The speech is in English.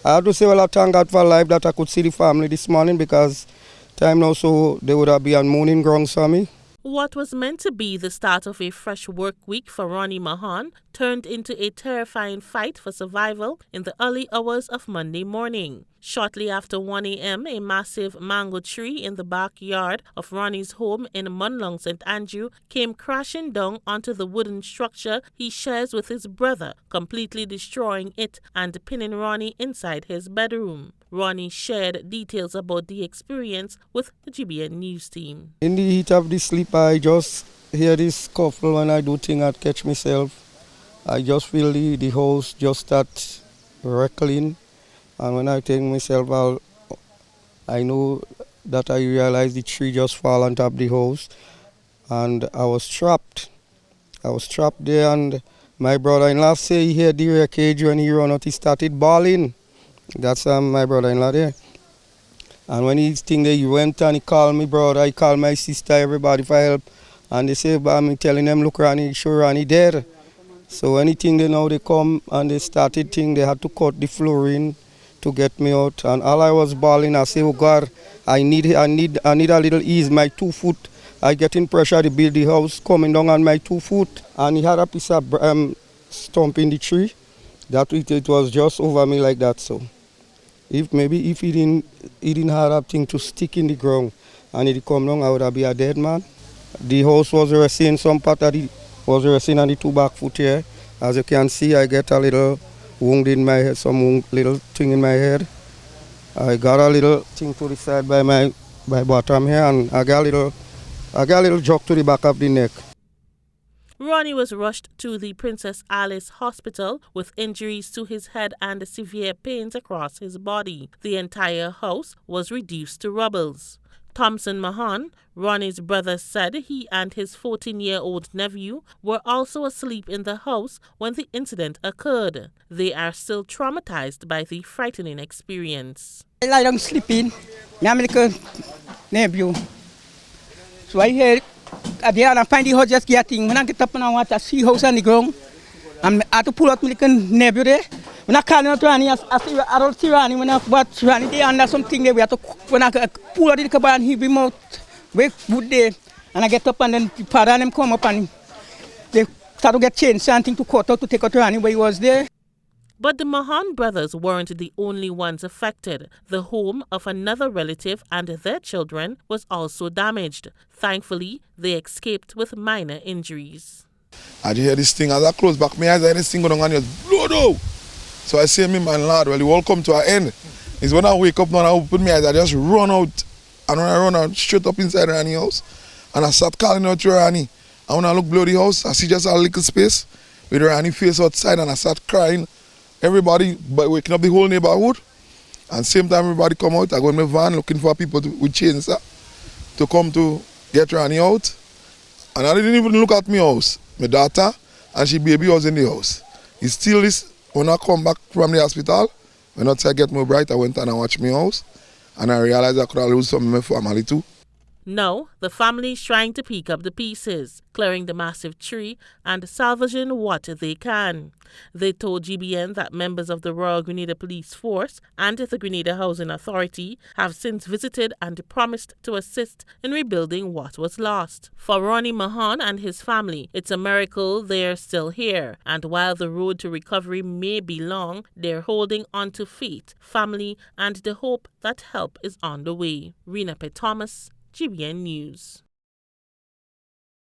I have to say, well, I thank God for life that I could see the family this morning because time now so they would have been on mooning grounds for me. What was meant to be the start of a fresh work week for Ronnie Mahon turned into a terrifying fight for survival in the early hours of Monday morning. Shortly after 1 a.m., a massive mango tree in the backyard of Ronnie's home in Munlong, St. Andrew, came crashing down onto the wooden structure he shares with his brother, completely destroying it and pinning Ronnie inside his bedroom. Ronnie shared details about the experience with the GBN News team. In the heat of the sleep, I just hear this scuffle when I do things I catch myself. I just feel the house just start rattling. And when I think myself, I know that I realize the tree just fall on top of the house. And I was trapped. I was trapped there, and my brother-in-law say he heard the wreckage when he run out, he started bawling. That's my brother-in-law there. And when he think that he went and he called me brother, he called my sister, everybody for help. And they say, but I'm telling them, look, Ronnie, sure Ronnie dead. So anything they know, they come and they started thing, they had to cut the flooring to get me out. And all I was bawling, I say, oh God, I need a little ease. My 2 foot, I getting pressure to build the house coming down on my 2 foot. And he had a piece of stump in the tree. That it was just over me like that. So if he didn't have that thing to stick in the ground and it come down, I would have been a dead man. The house was resting, some part of it was resting on the 2 back foot here. As you can see, I get a little wound in my head, little thing in my head. I got a little thing to the side by my bottom here, and I got a little jock to the back of the neck. Ronnie was rushed to the Princess Alice Hospital with injuries to his head and severe pains across his body. The entire house was reduced to rubble. Thompson Mahon, Ronnie's brother, said he and his 14-year-old nephew were also asleep in the house when the incident occurred. They are still traumatized by the frightening experience. I lie down sleeping. My little nephew. So I hear I find the house just getting. When I get up and I want to see house on the ground, I have to pull out my little nephew there. When I call out Ronnie, I don't see Ronnie. When I watch Ronnie, they under something there. We have to, when I pull out the little and he be out, wake wood there. And I get up and then the father and them come up and they start to get changed, something to cut out to take out Ronnie where he was there. But the Mahon brothers weren't the only ones affected. The home of another relative and their children was also damaged. Thankfully, they escaped with minor injuries. I hear this thing, as I close back my eyes, I hear this thing going on and just blow down. So I say, me man, lad, well, you all come to an end. It's when I wake up now and I open my eyes, I just run out. And when I run out, straight up inside Ronnie's house. And I start calling out to Ronnie. And when I look below the house, I see just a little space with Ronnie's face outside, and I start crying. Everybody waking up the whole neighborhood. And same time everybody come out, I go in my van looking for people with chainsaw to come to get Ronnie out. And I didn't even look at my house. My daughter and she baby was in the house. It's still this, when I come back from the hospital, when I get more bright, I went and I watched my house. And I realized I could have lose some of my family too. Now, the family is trying to pick up the pieces, clearing the massive tree and salvaging what they can. They told GBN that members of the Royal Grenada Police Force and the Grenada Housing Authority have since visited and promised to assist in rebuilding what was lost. For Ronnie Mahon and his family, it's a miracle they're still here. And while the road to recovery may be long, they're holding on to faith, family, and the hope that help is on the way. Rena P. Thomas, GBN News.